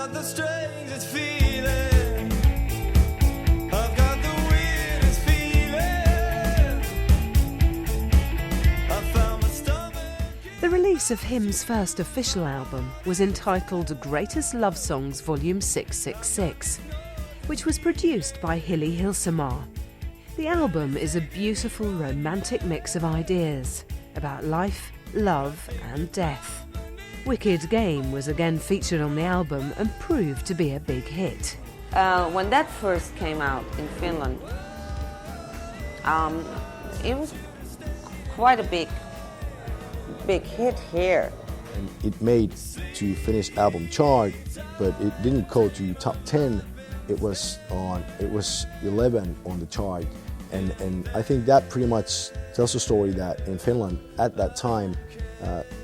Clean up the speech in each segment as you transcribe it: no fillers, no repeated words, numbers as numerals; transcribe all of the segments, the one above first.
got the strangest feeling. I've got the weirdest feeling. I found my stomach. The release of Hymn's first official album was entitled Greatest Love Songs Volume 666, which was produced by Hilly Hilsemar. The album is a beautiful romantic mix of ideas about life, love and death. Wicked Game was again featured on the album and proved to be a big hit. When that first came out in Finland, it was quite a big hit here. And it made to Finnish album chart, but it didn't go to top 10. It was 11 on the chart, and I think that pretty much tells the story that in Finland at that time,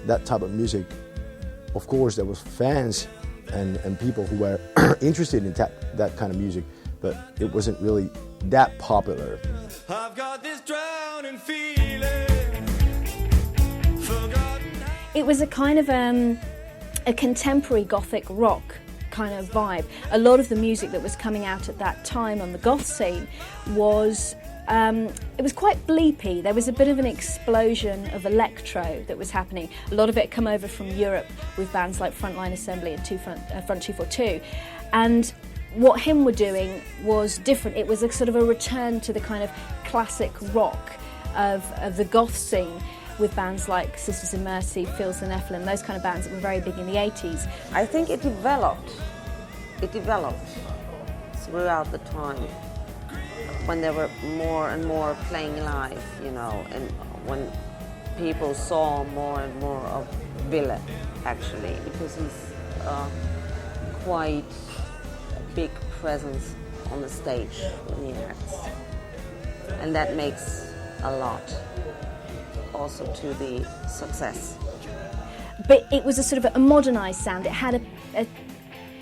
that type of music, of course there was fans and people who were interested in that kind of music, but it wasn't really that popular. I've got this drowning feeling. Forgotten. It was a kind of a contemporary gothic rock kind of vibe. A lot of the music that was coming out at that time on the goth scene was it was quite bleepy. There was a bit of an explosion of electro that was happening. A lot of it had come over from Europe with bands like Frontline Assembly and Front 242. And what Hymn were doing was different. It was a sort of a return to the kind of classic rock of the goth scene, with bands like Sisters in Mercy, Fields and Nephilim, those kind of bands that were very big in the 80s. I think it developed throughout the time when they were more and more playing live, you know, and when people saw more and more of Ville, actually, because he's quite a big presence on the stage when he acts. And that makes a lot also to the success. But it was a sort of a modernised sound. It had a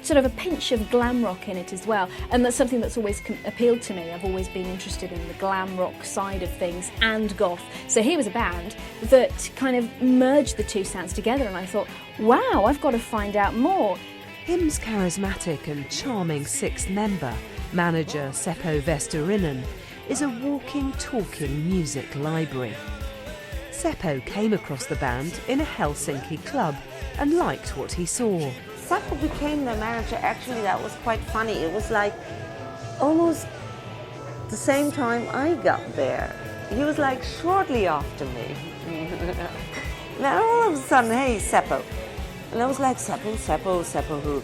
sort of a pinch of glam rock in it as well, and that's something that's always appealed to me. I've always been interested in the glam rock side of things and goth. So here was a band that kind of merged the two sounds together, and I thought, wow, I've got to find out more. Hymn's charismatic and charming sixth member, manager Seppo Vesterinen, is a walking, talking music library. Seppo came across the band in a Helsinki club and liked what he saw. Seppo became the manager. Actually, that was quite funny. It was like almost the same time I got there. He was like shortly after me. Then all of a sudden, hey, Seppo. And I was like, Seppo who?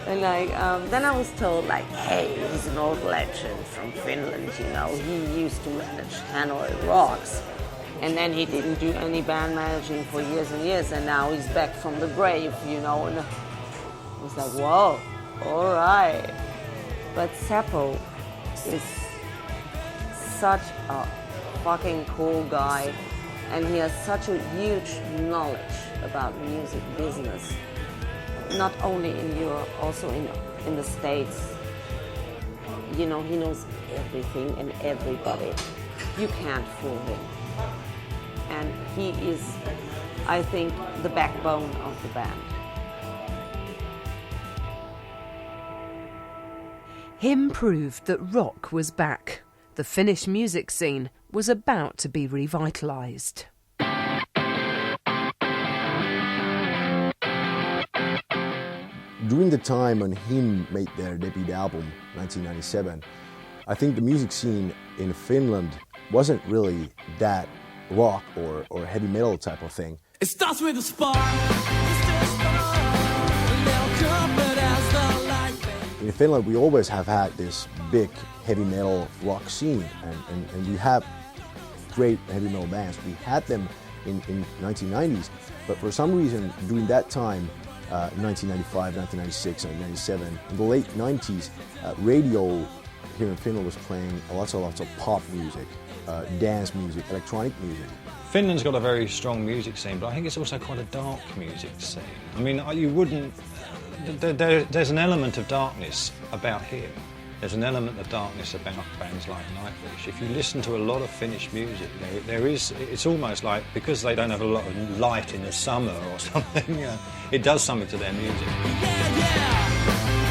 And like, then I was told like, hey, he's an old legend from Finland, you know. He used to manage Hanoi Rocks. And then he didn't do any band managing for years and years, and now he's back from the grave, you know. And I was like, whoa, all right. But Seppo is such a fucking cool guy, and he has such a huge knowledge about music business, not only in Europe, also in the States. You know, he knows everything and everybody. You can't fool him. And he is, I think, the backbone of the band. Hymn proved that rock was back. The Finnish music scene was about to be revitalised. During the time when Hymn made their debut album, 1997, I think the music scene in Finland wasn't really that rock or heavy metal type of thing. It starts with a spark. In Finland, we always have had this big heavy metal rock scene, and we have great heavy metal bands. We had them in 1990s, but for some reason during that time, 1995, 1996, and 1997, in the late 90s, radio here in Finland was playing lots of pop music, dance music, electronic music. Finland's got a very strong music scene, but I think it's also quite a dark music scene. I mean, you wouldn't... There's an element of darkness about here. There's an element of darkness about bands like Nightwish. If you listen to a lot of Finnish music, there is... It's almost like, because they don't have a lot of light in the summer or something, it does something to their music. Yeah, yeah.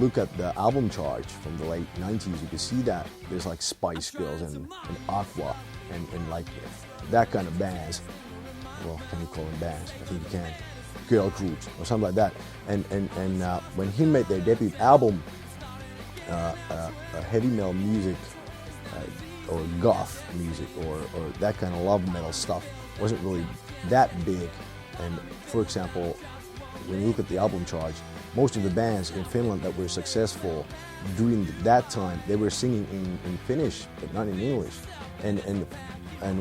look at the album chart from the late 90s, you can see that there's like Spice Girls and Aqua and like that kind of bands. Well, can you call them bands? I think you can. Girl groups or something like that. And when he made their debut album, heavy metal music or goth music or that kind of love metal stuff wasn't really that big. And for example, when you look at the album charts, most of the bands in Finland that were successful during that time, they were singing in Finnish, but not in English. And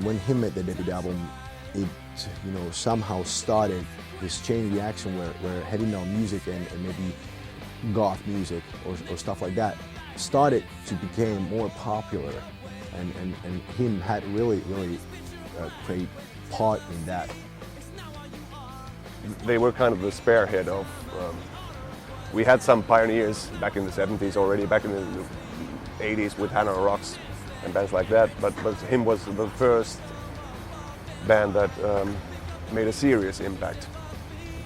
when he made the debut album, it somehow started this chain reaction where heavy metal music and maybe goth music or stuff like that started to become more popular, and him had really a great part in that. They were kind of the spearhead of. We had some pioneers back in the 70s already, back in the 80s with Hannah Rocks and bands like that, but him was the first band that made a serious impact.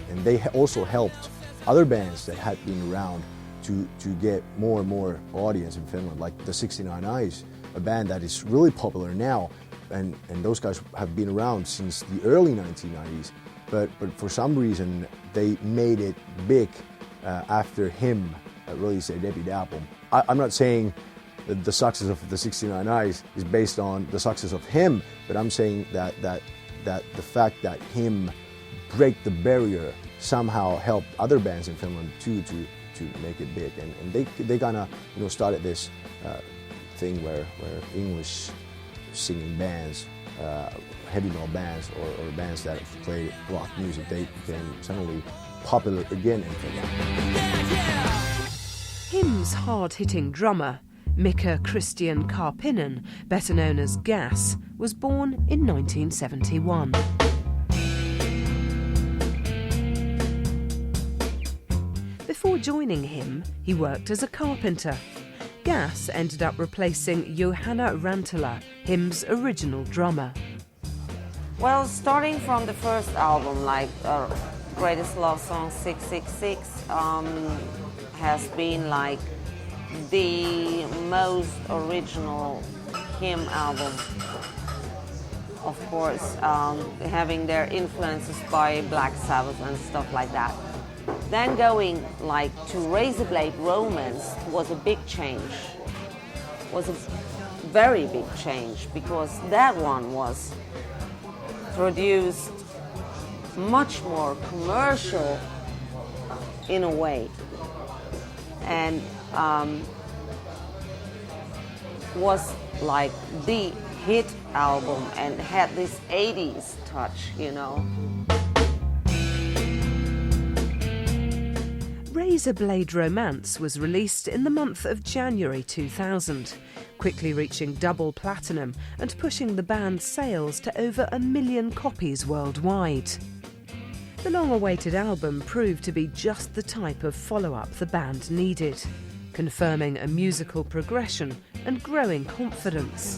And they also helped other bands that had been around to get more and more audience in Finland, like the 69 Eyes, a band that is really popular now, and those guys have been around since the early 1990s, but for some reason they made it big after him released their debut album. I'm not saying that the success of the 69 Eyes is based on the success of him, but I'm saying that the fact that him break the barrier somehow helped other bands in Finland too to make it big, and they kind of started this thing where English singing bands, heavy metal bands or bands that play rock music, they became suddenly popular again in Finland. Him's hard-hitting drummer, Mika Christian Karppinen, better known as Gas, was born in 1971. Before joining him, he worked as a carpenter. Gas ended up replacing Johanna Rantala, Him's original drummer. Well, starting from the first album, like Greatest Love Song 666, has been like the most original Him album. Of course, having their influences by Black Sabbath and stuff like that. Then going like to Razorblade Romance was a big change. Was a very big change, because that one was produced much more commercial in a way, and was like the hit album and had this 80s touch, Razorblade Romance was released in the month of January 2000, quickly reaching double platinum and pushing the band's sales to over 1 million copies worldwide. The long-awaited album proved to be just the type of follow-up the band needed, confirming a musical progression and growing confidence.